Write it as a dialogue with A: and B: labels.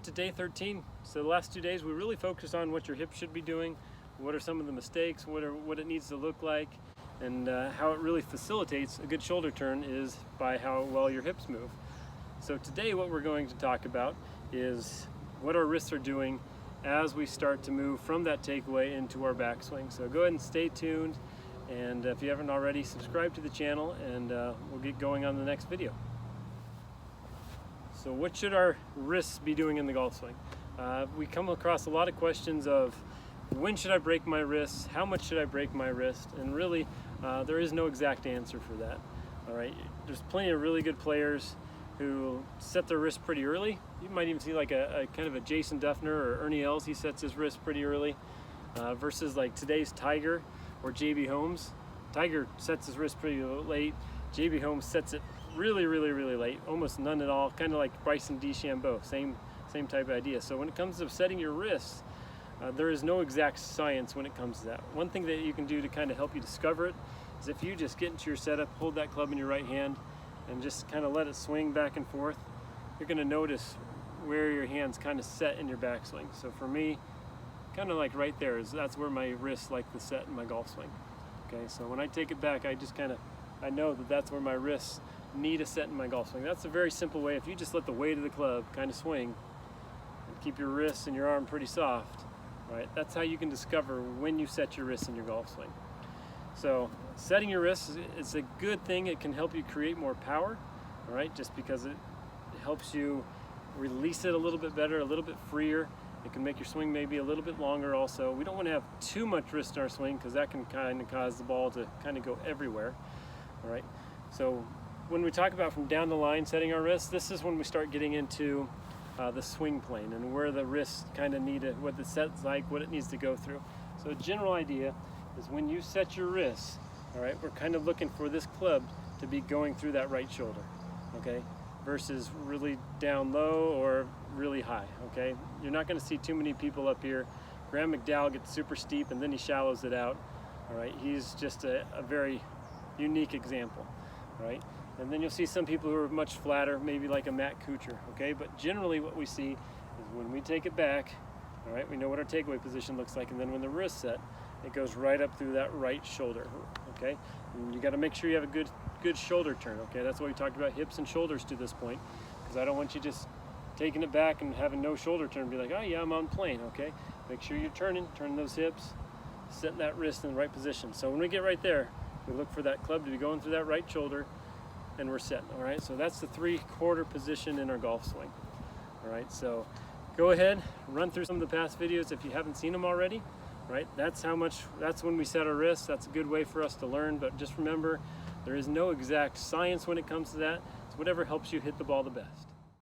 A: To day 13. So the last 2 days we really focused on what your hips should be doing, what are some of the mistakes, what it needs to look like, and how it really facilitates a good shoulder turn is by how well your hips move. So today what we're going to talk about is what our wrists are doing as we start to move from that takeaway into our backswing. So go ahead and stay tuned, and if you haven't already, subscribe to the channel, and we'll get going on the next video. So what should our wrists be doing in the golf swing? We come across a lot of questions of when should I break my wrists, how much should I break my wrist, and really there is no exact answer for that. All right, there's plenty of really good players who set their wrists pretty early. You might even see like a kind of a Jason Duffner or Ernie Els, he sets his wrist pretty early, versus like today's Tiger or JB Holmes. Tiger sets his wrist pretty late, JB Holmes sets it really late, almost none at all, kind of like Bryson DeChambeau, same type of idea. So when it comes to setting your wrists, there is no exact science when it comes to that. One thing that you can do to kind of help you discover it is if you just get into your setup, hold that club in your right hand, and just kind of let it swing back and forth, you're going to notice where your hand's kind of set in your backswing. So for me, kind of like right there, that's where my wrists like to set in my golf swing. Okay, so when I take it back, I know that that's where my wrists need a set in my golf swing. That's a very simple way. If you just let the weight of the club kind of swing and keep your wrists and your arm pretty soft, right? That's how you can discover when you set your wrists in your golf swing. So setting your wrists is a good thing. It can help you create more power, all right? Just because it helps you release it a little bit better, a little bit freer. It can make your swing maybe a little bit longer also. We don't want to have too much wrist in our swing because that can kind of cause the ball to kind of go everywhere, all right? So when we talk about from down the line setting our wrists, this is when we start getting into the swing plane and where the wrists kind of need it, what the set's like, what it needs to go through. So a general idea is when you set your wrists, all right, we're kind of looking for this club to be going through that right shoulder, okay, versus really down low or really high, okay? You're not going to see too many people up here. Graham McDowell gets super steep and then he shallows it out, all right? He's just a very unique example, right? And then you'll see some people who are much flatter, maybe like a Matt Kuchar, okay? But generally what we see is when we take it back, all right, we know what our takeaway position looks like, and then when the wrist set, it goes right up through that right shoulder, okay? And you gotta make sure you have a good shoulder turn, okay? That's why we talked about hips and shoulders to this point, because I don't want you just taking it back and having no shoulder turn and be like, oh yeah, I'm on plane, okay? Make sure you're turning those hips, setting that wrist in the right position. So when we get right there, we look for that club to be going through that right shoulder, and we're set, all right? So that's the 3/4 position in our golf swing, all right? So go ahead, run through some of the past videos if you haven't seen them already, right? That's when we set our wrists. That's a good way for us to learn, but just remember, there is no exact science when it comes to that. It's whatever helps you hit the ball the best.